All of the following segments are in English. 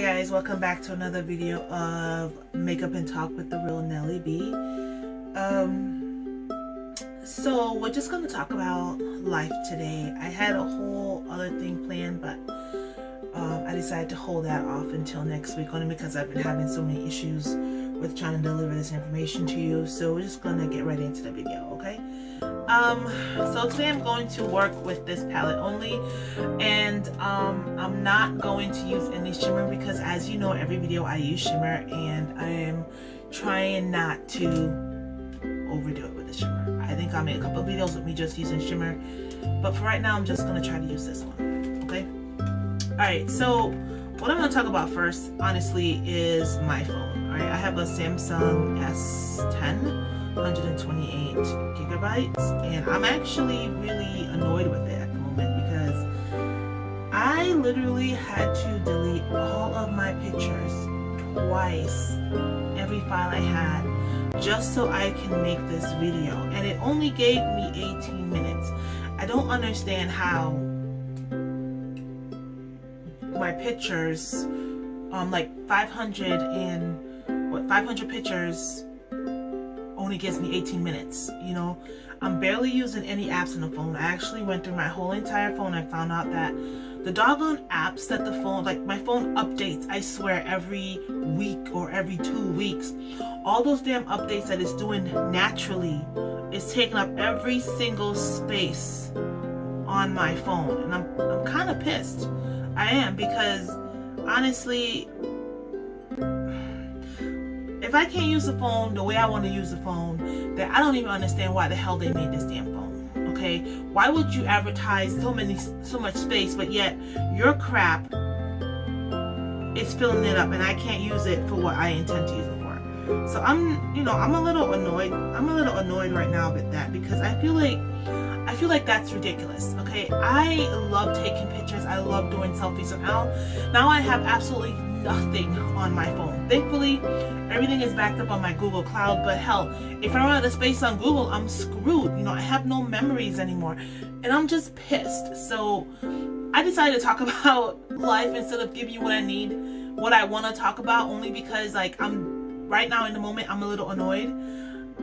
Hi guys, welcome back to another video of Makeup and Talk with the Real Nelly B. So we're just going to talk about life today. I had a whole other thing planned, but I decided to hold that off until next week, only because I've been having so many issues with trying to deliver this information to you. So we're just going to get right into the video, okay? So today I'm going to work with this palette only, and I'm not going to use any shimmer because, as you know, every video I use shimmer, and I am trying not to overdo it with the shimmer. I think I'll make a couple of videos with me just using shimmer, but for right now I'm just going to try to use this one, okay? Alright, so what I'm going to talk about first, honestly, is my phone. Alright, I have a Samsung S10 128 gigabytes, and I'm actually really annoyed with it at the moment because I literally had to delete all of my pictures twice, every file I had, just so I can make this video, and it only gave me 18 minutes. I don't understand how my pictures, like 500 pictures only gives me 18 minutes. You know, I'm barely using any apps on the phone. I actually went through my whole entire phone. I found out that the doggone apps that the phone, like my phone updates, I swear every week or every 2 weeks, all those damn updates that it's doing naturally is taking up every single space on my phone, and I'm kind of pissed. I am, because honestly, if I can't use the phone the way I want to use the phone, then I don't even understand why the hell they made this damn phone. Okay, why would you advertise so much space, but yet your crap is filling it up and I can't use it for what I intend to use it for? So I'm a little annoyed. I'm a little annoyed right now with that, because I feel like that's ridiculous. Okay, I love taking pictures. I love doing selfies. So now I have absolutely nothing on my phone. Thankfully, everything is backed up on my Google Cloud, but hell, if I run out of space on Google, I'm screwed. You know, I have no memories anymore, and I'm just pissed. So I decided to talk about life instead of giving you what I need, what I want to talk about, only because, like, right now in the moment, I'm a little annoyed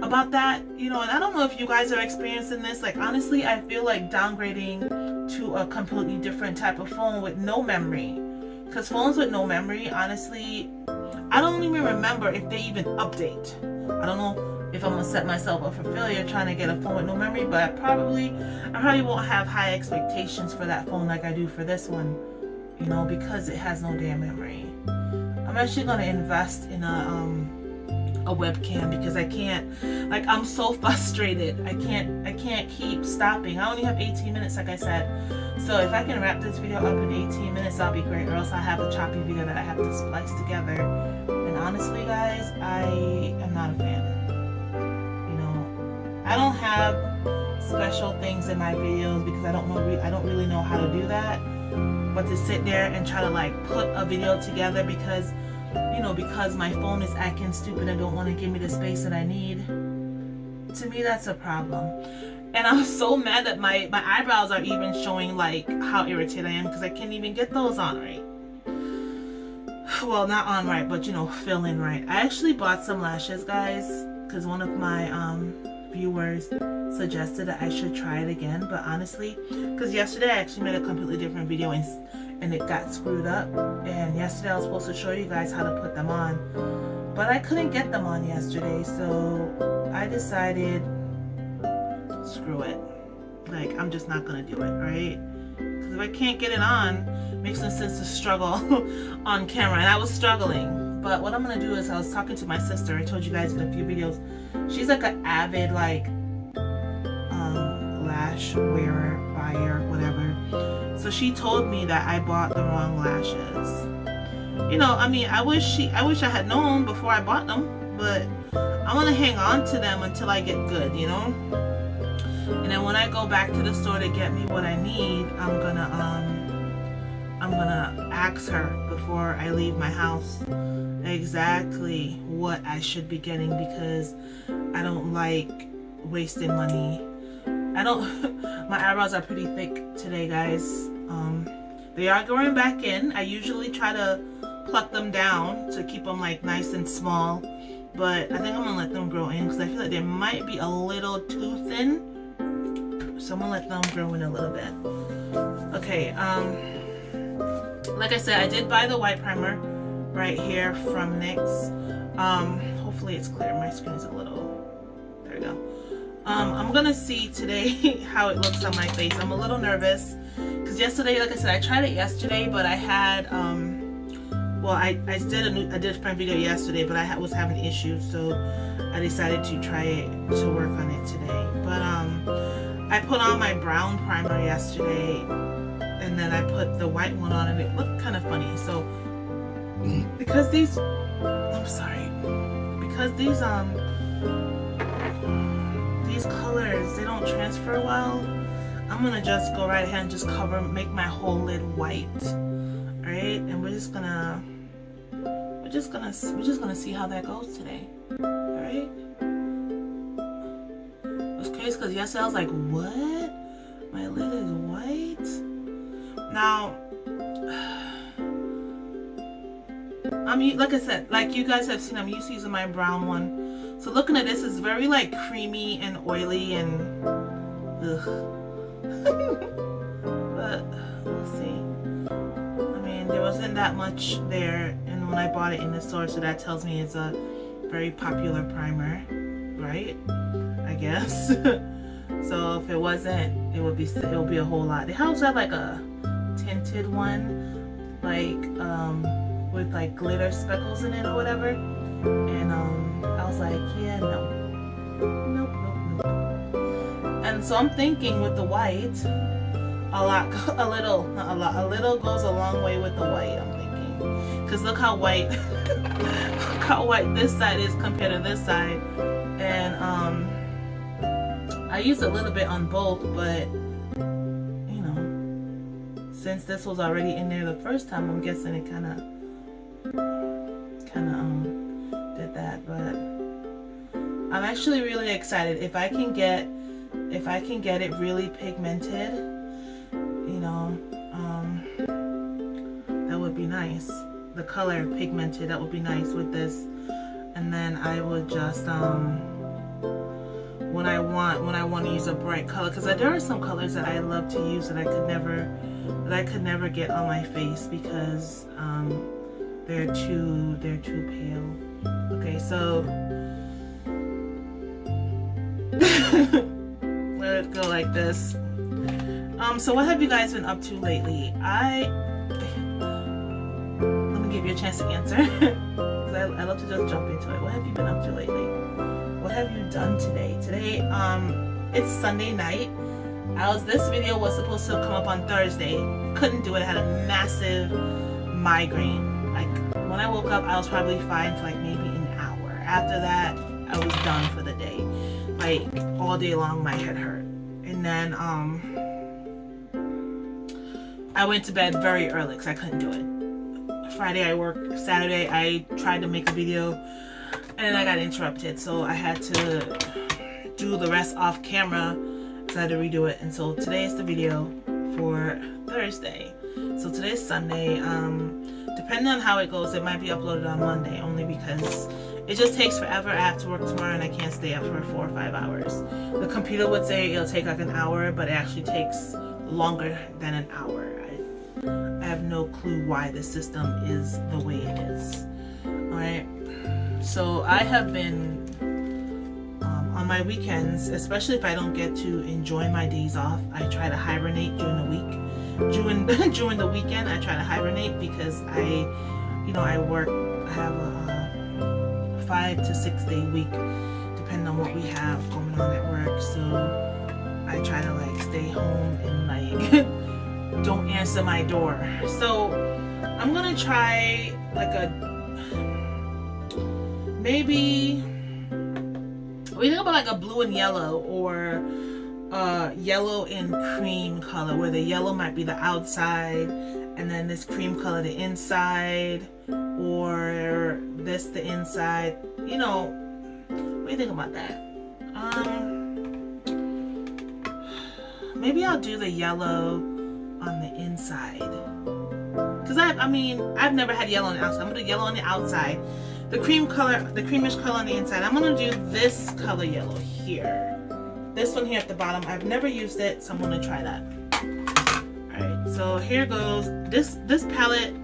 about that, you know. And I don't know if you guys are experiencing this. Like, honestly, I feel like downgrading to a completely different type of phone with no memory. Because phones with no memory, honestly, I don't even remember if they even update. I don't know if I'm going to set myself up for failure trying to get a phone with no memory, but I probably won't have high expectations for that phone like I do for this one, you know, because it has no damn memory. I'm actually going to invest in a webcam, because I can't, like, I'm so frustrated. I can't keep stopping. I only have 18 minutes, like I said. So if I can wrap this video up in 18 minutes, that'll be great, or else I'll have a choppy video that I have to splice together. And honestly, guys, I am not a fan. You know, I don't have special things in my videos because I don't really know how to do that. But to sit there and try to, like, put a video together because, you know, because my phone is acting stupid and don't want to give me the space that I need, to me that's a problem. And I'm so mad that my eyebrows are even showing, like, how irritated I am, because I can't even get those on right. Well, not on right, but, you know, fill in right. I actually bought some lashes, guys, because one of my viewers suggested that I should try it again. But honestly, because yesterday I actually made a completely different video and it got screwed up, and yesterday I was supposed to show you guys how to put them on, but I couldn't get them on yesterday, so I decided, screw it. Like, I'm just not gonna do it, right? Because if I can't get it on, it makes no sense to struggle on camera, and I was struggling. But what I'm gonna do is, I was talking to my sister, I told you guys in a few videos, she's like an avid, like, lash wearer, buyer, whatever. So she told me that I bought the wrong lashes. You know, I mean, I wish I had known before I bought them, but I want to hang on to them until I get good, you know. And then when I go back to the store to get me what I need, I'm gonna ask her before I leave my house exactly what I should be getting, because I don't like wasting money. My eyebrows are pretty thick today, guys. They are going back in. I usually try to pluck them down to keep them like nice and small, but I think I'm gonna let them grow in because I feel like they might be a little too thin. So I'm gonna let them grow in a little bit. Okay, like I said, I did buy the white primer right here from NYX. Hopefully it's clear. My screen is a little, there we go. I'm gonna see today how it looks on my face. I'm a little nervous because yesterday, like I said, I tried it yesterday, but I had well, I did a different video yesterday, but I was having issues, so I decided to try it to work on it today. But I put on my brown primer yesterday, and then I put the white one on, and it looked kind of funny. So because these, I'm sorry, because these colors, they don't transfer well, I'm gonna just go right ahead and just make my whole lid white. All right, and we're just gonna see how that goes today. All right. It's crazy because yesterday I was like, what? My lid is white? Now, like I said, like you guys have seen, I'm used to using my brown one. So looking at this, it's very like creamy and oily and ugh. But let's see. I mean, there wasn't that much there, and when I bought it in the store, so that tells me it's a very popular primer, right? I guess. So if it wasn't, it would be a whole lot. They also have like a tinted one, like with like glitter speckles in it or whatever, and I was like, yeah, no, nope. And so I'm thinking with the white, a little goes a long way with the white. I'm thinking, because look how white, look how white this side is compared to this side, and I used a little bit on both, but you know, since this was already in there the first time, I'm guessing it kind of did that. But I'm actually really excited if I can get it really pigmented, you know, that would be nice. The color pigmented, that would be nice with this. And then I would just when I want to use a bright color, because there are some colors that I love to use that I could never get on my face because they're too pale. Okay, so let it go like this. So what have you guys been up to lately? Let me give you a chance to answer. Because I love to just jump into it. What have you been up to lately? What have you done today? Today, it's Sunday night. This video was supposed to come up on Thursday. Couldn't do it. I had a massive migraine. Like when I woke up, I was probably fine for like maybe an hour. After that, I was done for the day. Like all day long, my head hurt. And then I went to bed very early because I couldn't do it. Friday I worked. Saturday I tried to make a video and I got interrupted, so I had to do the rest off camera, so I had to redo it. And so today is the video for Thursday. So today's Sunday. Depending on how it goes, it might be uploaded on Monday, only because it just takes forever. I have to work tomorrow and I can't stay up for 4 or 5 hours. The computer would say it'll take like an hour, but it actually takes longer than an hour. I have no clue why the system is the way it is. Alright, so I have been on my weekends, especially if I don't get to enjoy my days off, I try to hibernate during the week. During the weekend, I try to hibernate because I work. I have a 5 to 6 day week, depending on what we have going on at work. So I try to like stay home and like don't answer my door. So I'm gonna try like maybe we think about like a blue and yellow, or yellow and cream color, where the yellow might be the outside and then this cream color the inside, or this the inside. You know, what do you think about that? Maybe I'll do the yellow on the inside, because I mean, I've never had yellow on the outside. I'm gonna do yellow on the outside. The creamish color on the inside. I'm gonna do this color yellow here. This one here at the bottom. I've never used it, so I'm gonna try that. Alright, so here goes. This palette,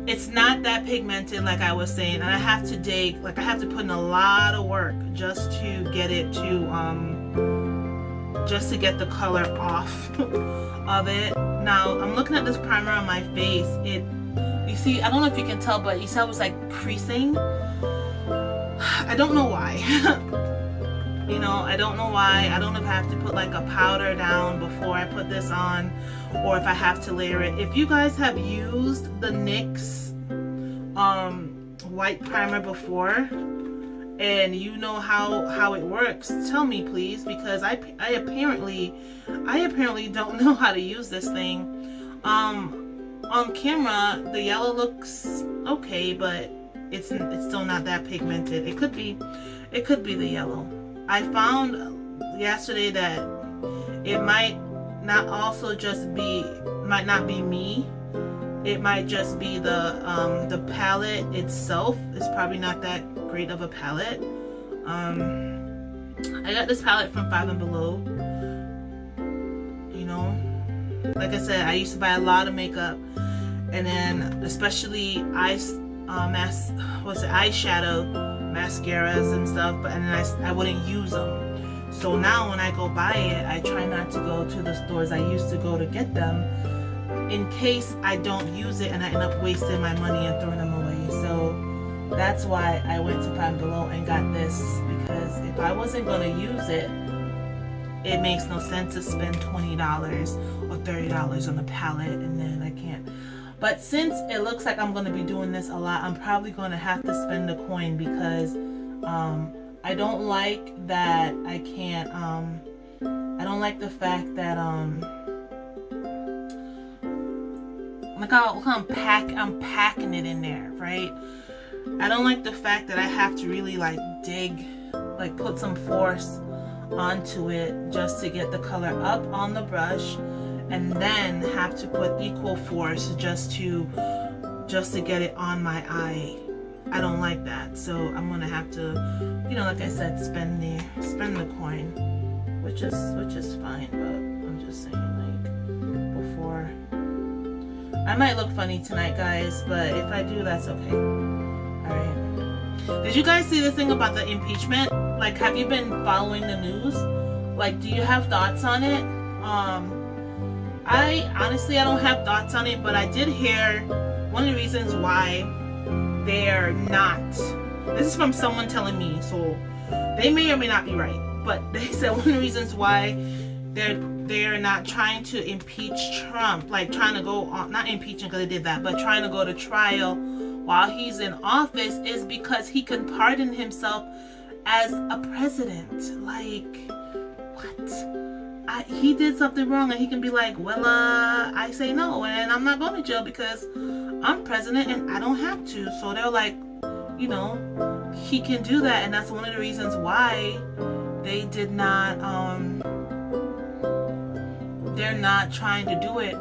it's not that pigmented like I was saying, and I have to dig, like I have to put in a lot of work just to get it to, just to get the color off of it. Now, I'm looking at this primer on my face. You see, I don't know if you can tell, but you see how it was like creasing? I don't know why. You know, I don't know why. I don't know if I have to put like a powder down before I put this on, or if I have to layer it. If you guys have used the NYX white primer before and you know how it works, tell me please, because I apparently don't know how to use this thing. On camera the yellow looks okay, but it's still not that pigmented. It could be the yellow. I found yesterday that it might not be me. It might just be the palette itself. It's probably not that great of a palette. I got this palette from 5 and Below. You know, like I said, I used to buy a lot of makeup, and then especially eyeshadow mascaras and stuff, and then I wouldn't use them. So now when I go buy it, I try not to go to the stores I used to go to get them, in case I don't use it and I end up wasting my money and throwing them away. So that's why I went to 5 and Below and got this, because if I wasn't going to use it, it makes no sense to spend $20 or $30 on a palette and then I can't. But since it looks like I'm going to be doing this a lot, I'm probably going to have to spend a coin, because I don't like that I can't, I don't like the fact that, look how I'm packing it in there, right? I don't like the fact that I have to really like dig, like put some force onto it just to get the color up on the brush, and then have to put equal force just to get it on my eye. I don't like that, so I'm gonna have to, you know, like I said, spend the coin, which is fine. But I'm just saying, like, before, I might look funny tonight, guys, but if I do, that's okay. All right. Did you guys see the thing about the impeachment? Like, have you been following the news? Like, do you have thoughts on it? I honestly don't have thoughts on it, but I did hear one of the reasons why they're not. This is from someone telling me, so they may or may not be right. But they said one of the reasons why they're not trying to impeach Trump, like trying to go on, not impeaching because they did that, but trying to go to trial while he's in office, is because he can pardon himself as a president. Like, what? He did something wrong and he can be like, well, I say no and I'm not going to jail because I'm president and I don't have to. So they're like, you know, he can do that, and that's one of the reasons why they did not, they're not trying to do it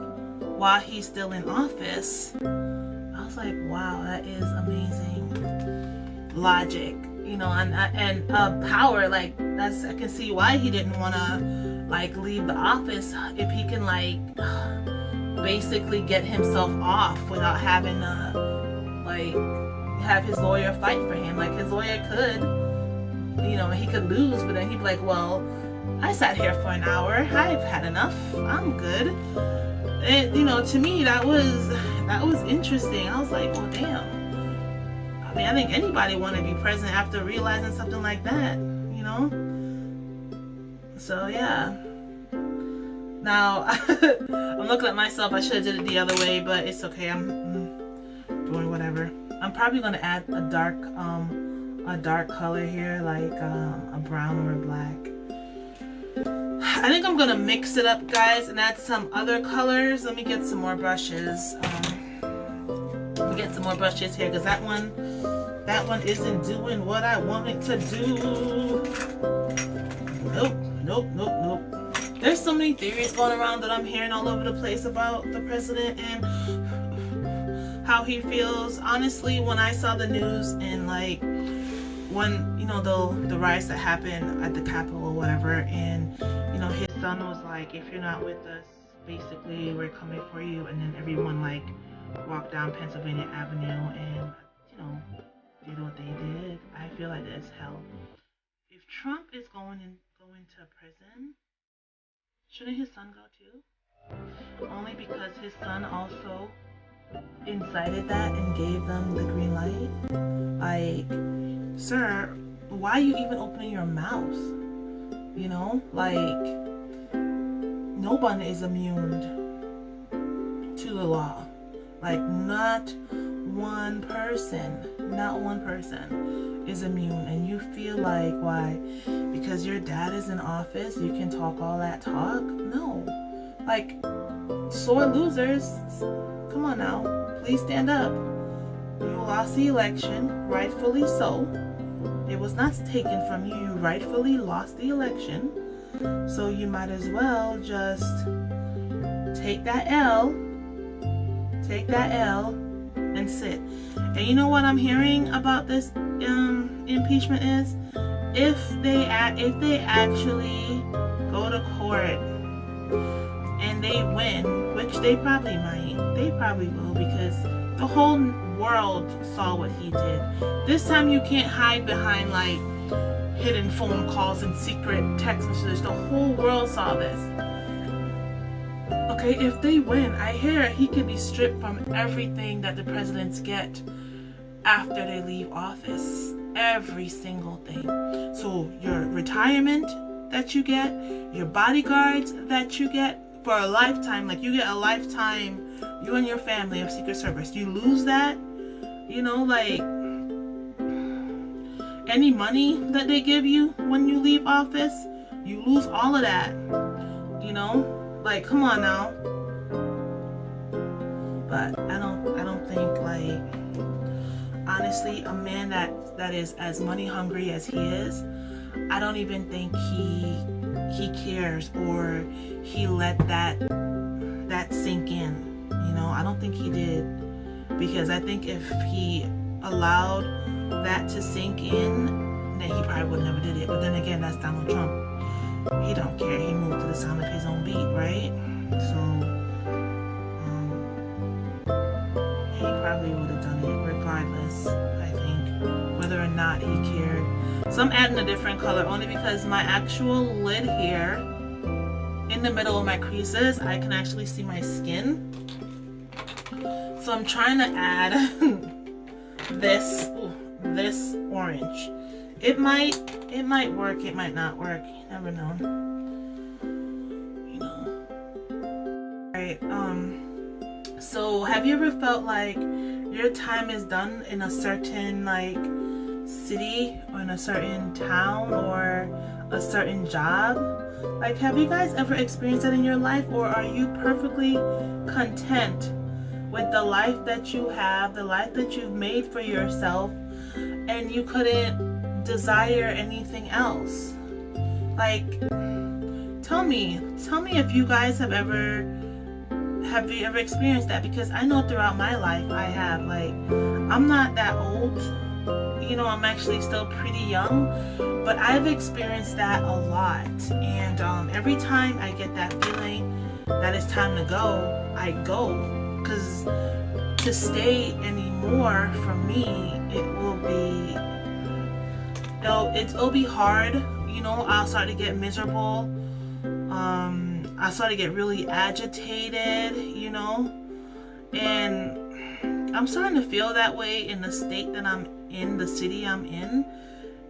while he's still in office. I was like, wow, that is amazing logic, you know, and power. Like, that's, I can see why he didn't want to like leave the office if he can like basically get himself off without having to like have his lawyer fight for him. Like, his lawyer could, you know, he could lose, but then he'd be like, well, I sat here for an hour, I've had enough, I'm good. And, you know, to me that was interesting. I was like, well, damn. I mean, I think anybody want to be president after realizing something like that, you know? So yeah. Now I'm looking at myself. I should have did it the other way, but it's okay. I'm doing whatever. I'm probably gonna add a dark color here, like a brown or a black. I think I'm gonna mix it up, guys, and add some other colors. Let me get some more brushes. Let me get some more brushes here, because that one isn't doing what I want it to do. Nope. There's so many theories going around that I'm hearing all over the place about the president and how he feels. Honestly, when I saw the news and like when, you know, the riots that happened at the Capitol or whatever, and you know, his son was like, if you're not with us, basically we're coming for you, and then everyone like walked down Pennsylvania Avenue and, you know, did what they did. I feel like that's hell. If Trump is going to prison, shouldn't his son go too? Only because his son also incited that and gave them the green light. Like, sir, why are you even opening your mouth? You know, like, no one is immune to the law. Like, not one person is immune. And you feel like, why? Because your dad is in office, you can talk all that talk? No. Like, sore losers, come on now, please stand up. You lost the election, rightfully so. It was not taken from you. You rightfully lost the election. So you might as well just take that L and sit. And you know what I'm hearing about this impeachment is, if they actually go to court and they win, which they probably will, because the whole world saw what he did. This time you can't hide behind like hidden phone calls and secret text messages. The whole world saw this. Okay, if they win, I hear he could be stripped from everything that the presidents get after they leave office. Every single thing. So your retirement that you get, your bodyguards that you get for a lifetime, like you get a lifetime, you and your family of Secret Service, you lose that. You know, like any money that they give you when you leave office, you lose all of that. You know, like, come on now. But I don't think, like, honestly, a man that is as money hungry as he is, I don't even think he cares, or he let that sink in. You know, I don't think he did, because I think if he allowed that to sink in, then he probably would never did it. But then again, that's Donald Trump. He don't care. He moved to the sound of his own beat, right? So he probably would have done it regardless, I think, whether or not he cared. So I'm adding a different color only because my actual lid here in the middle of my creases, I can actually see my skin. So I'm trying to add this orange. It might work, it might not work. You never know. You know. Alright, so have you ever felt like your time is done in a certain like city or in a certain town or a certain job? Like, have you guys ever experienced that in your life, or are you perfectly content with the life that you have, the life that you've made for yourself, and you couldn't desire anything else? Like, tell me if you guys have you ever experienced that? Because I know throughout my life I have. Like, I'm not that old, you know, I'm actually still pretty young, but I've experienced that a lot. And every time I get that feeling that it's time to go, I go. Because to stay anymore for me, it'll be hard. You know, I'll start to get miserable. I start to get really agitated, you know, and I'm starting to feel that way in the state that I'm in, the city I'm in.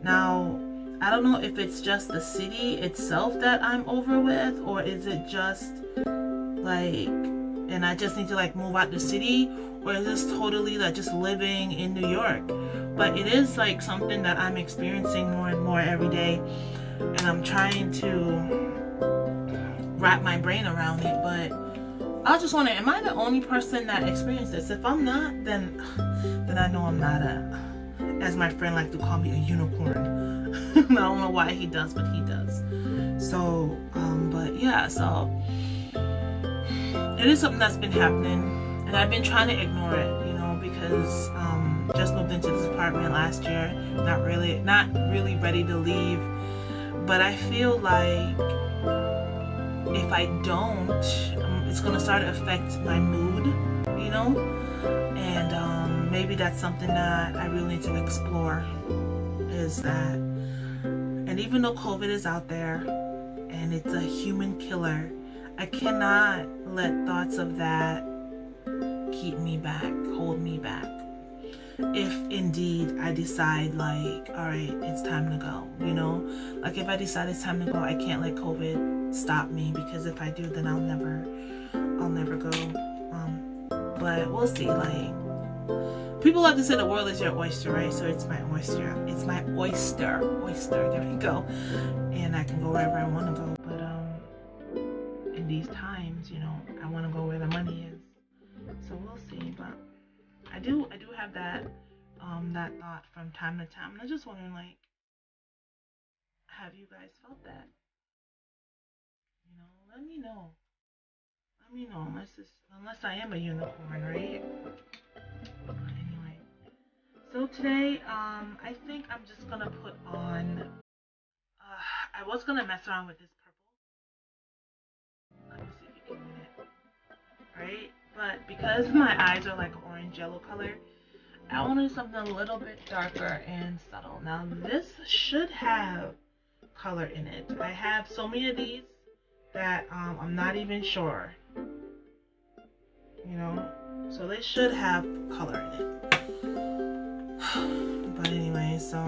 Now, I don't know if it's just the city itself that I'm over with, or is it just like, and I just need to like move out the city, or is this totally like just living in New York? But it is like something that I'm experiencing more and more every day, and I'm trying to wrap my brain around it. But I just wonder, am I the only person that experienced this? If I'm not, then I know I'm not as my friend likes to call me, a unicorn. I don't know why he does, but he does. So but yeah, so it is something that's been happening, and I've been trying to ignore it, you know, because just moved into this apartment last year, not really ready to leave, but I feel like if I don't, it's gonna start to affect my mood, you know, and maybe that's something that I really need to explore, is that, and even though COVID is out there and it's a human killer, I cannot let thoughts of that keep me back, hold me back. If indeed I decide, like, all right, it's time to go, you know, like if I decide it's time to go, I can't let COVID stop me, because if I do, then I'll never go. But we'll see. Like, people love to say the world is your oyster, right? So it's my oyster. It's my oyster. There we go. And I can go wherever I want to go. But in these times, you know, I want to go where the money is. So we'll see. But I do have that that thought from time to time. And I'm just wondering, like, have you guys felt that? You know, let me know. Let me know, unless I am a unicorn, right? But anyway, so today, I think I'm just gonna put on. I was gonna mess around with this purple. Let me see if you can read it, right? But because my eyes are like orange yellow color, I wanted something a little bit darker and subtle. Now this should have color in it. I have so many of these that I'm not even sure, you know, so they should have color in it. But anyway, so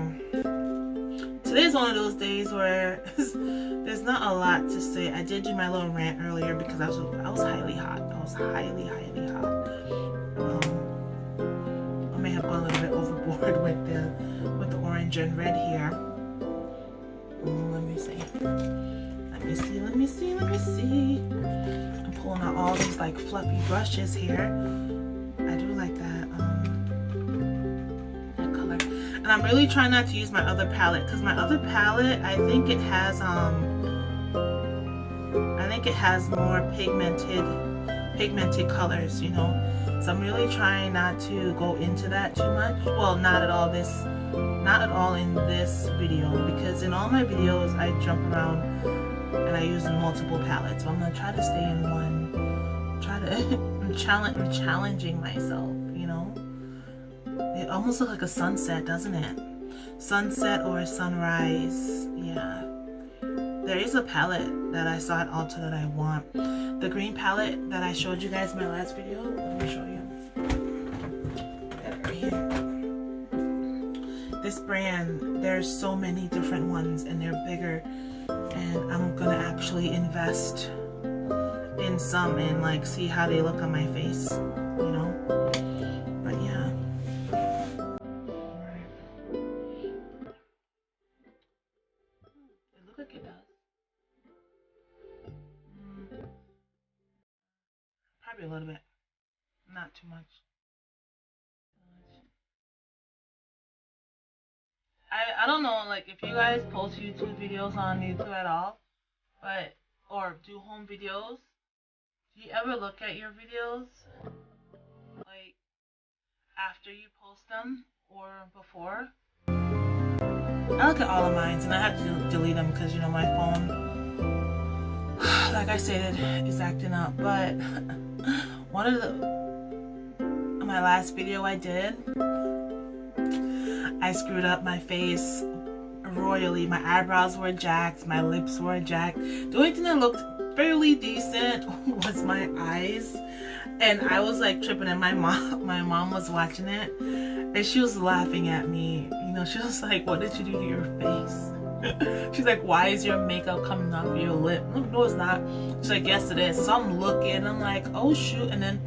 today's one of those days where there's not a lot to say. I did do my little rant earlier because I was highly hot. I was highly hot. I may have gone a little bit overboard with the orange and red here. Let me see. I'm pulling out all these like fluffy brushes here. I do like that color. And I'm really trying not to use my other palette, because my other palette, I think it has more pigmented colors, you know. So I'm really trying not to go into that too much. Well, not at all in this video, because in all my videos I jump around and I use multiple palettes. So I'm gonna try to stay in one. I'm challenging myself, you know. It almost looks like a sunset, doesn't it? Sunset or a sunrise. Yeah. There is a palette that I saw at Ulta that I want. The green palette that I showed you guys in my last video. Let me show you. Right here. This brand, there's so many different ones and they're bigger. And I'm gonna actually invest in some and like see how they look on my face, you know. But yeah. It looks like it does. Probably a little bit, not too much. I don't know, like, if you guys post YouTube videos on YouTube at all, but, or do home videos, do you ever look at your videos, like, after you post them, or before? I look at all of mine, and I have to delete them, because, you know, my phone, like I said, is acting up, but one of my last video I did, I screwed up my face royally. My eyebrows were jacked, my lips were jacked. The only thing that looked fairly decent was my eyes, and I was like tripping, and my mom was watching it and she was laughing at me. You know, she was like, "What did you do to your face?" She's like, "Why is your makeup coming off your lip?" No, it's not. She's like, "Yes, it is." So I'm looking, I'm like, "Oh shoot." And then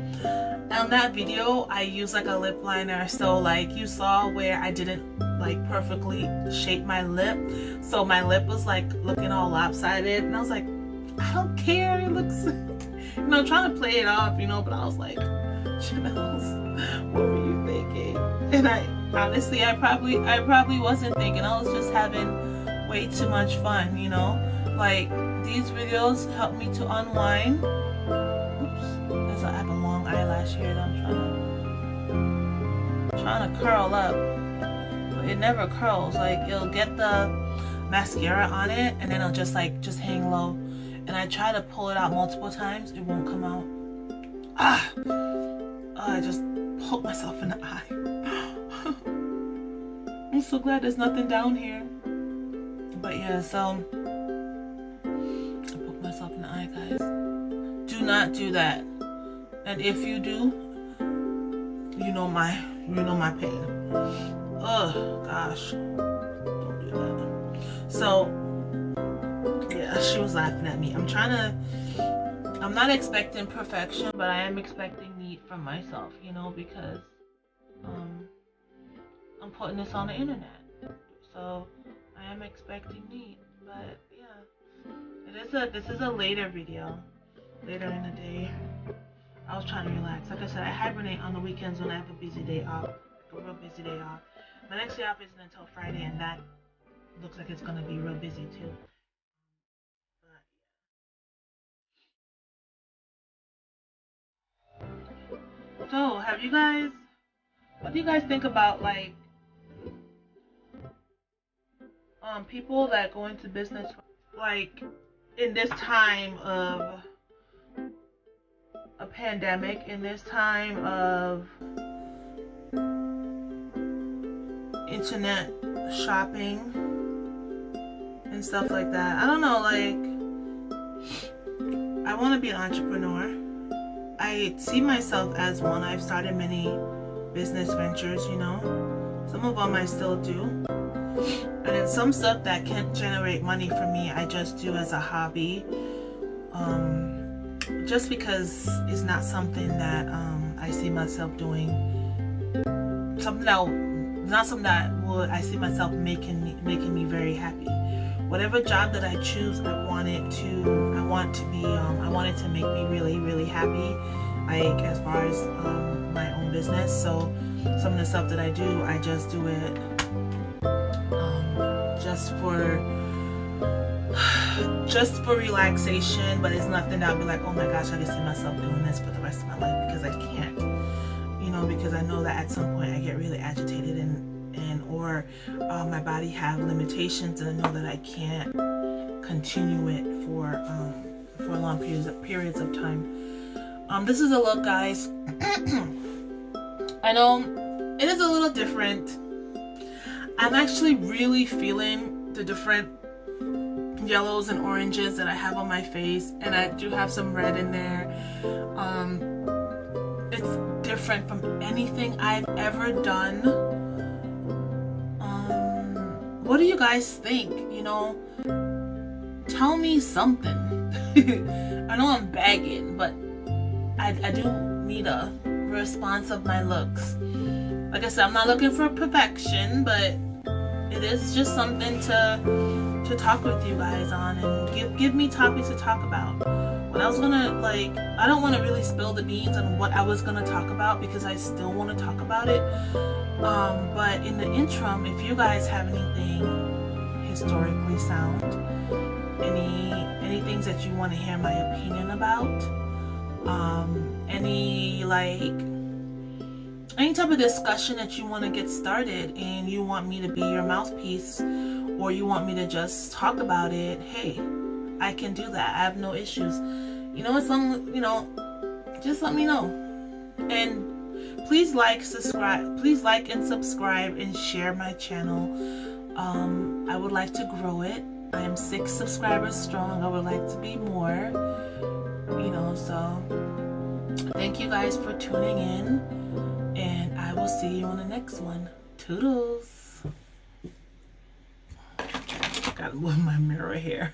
on that video I used like a lip liner, so like you saw where I didn't like perfectly shape my lip, so my lip was like looking all lopsided, and I was like, I don't care, it looks you know, trying to play it off, you know, but I was like, Chanel's, what were you thinking? And I honestly, I probably wasn't thinking. I was just having way too much fun, you know. Like, these videos help me to unwind. Oops, I have a long eyelash here that I'm trying to curl up, but it never curls. Like, it'll get the mascara on it and then it'll just hang low. And I try to pull it out multiple times, it won't come out. I just poked myself in the eye. I'm so glad there's nothing down here. But yeah, so I poked myself in the eye, guys. Do not do that. And if you do, you know my pain. Oh gosh, don't do that. So yeah, she was laughing at me. I'm not expecting perfection, but I am expecting neat from myself, you know, because I'm putting this on the internet. So I am expecting neat, but yeah, this is a later video, later in the day. I was trying to relax. Like I said, I hibernate on the weekends when I have a busy day off, a real busy day off. My next day off isn't until Friday, and that looks like it's gonna be real busy too. So, what do you guys think about, like, people that go into business, like, in this time of a pandemic, in this time of internet shopping and stuff like that? I don't know, like, I want to be an entrepreneur. I see myself as one. I've started many business ventures, you know. Some of them I still do. And then some stuff that can't generate money for me, I just do as a hobby. Just because it's not something that I see myself doing. Not something that would I see myself making me very happy. Whatever job that I choose, I want it to make me really, really happy, like as far as my own business. So some of the stuff that I do, I just do it just for relaxation, but it's nothing that I'll be like, oh my gosh, I can see myself doing this for the rest of my life, because I can't, you know, because I know that at some point I get really agitated or my body have limitations, and I know that I can't continue it for long periods of time. This is a look, guys. I know it is a little different. I'm actually really feeling the different yellows and oranges that I have on my face, and I do have some red in there. It's different from anything I've ever done. What do you guys think? You know, tell me something. I know I'm begging, but I do need a response of my looks. Like I said, I'm not looking for perfection, but it is just something to talk with you guys on, and give me topics to talk about. When I was gonna, like, I don't want to really spill the beans on what I was gonna talk about, because I still want to talk about it. But in the interim, if you guys have anything historically sound, any things that you want to hear my opinion about, any type of discussion that you want to get started and you want me to be your mouthpiece, or you want me to just talk about it, hey, I can do that. I have no issues. You know, just let me know. And please like and subscribe and share my channel. I would like to grow it. I am 6 subscribers strong. I would like to be more, you know, so thank you guys for tuning in, and I will see you on the next one. Toodles. Gotta move my mirror here.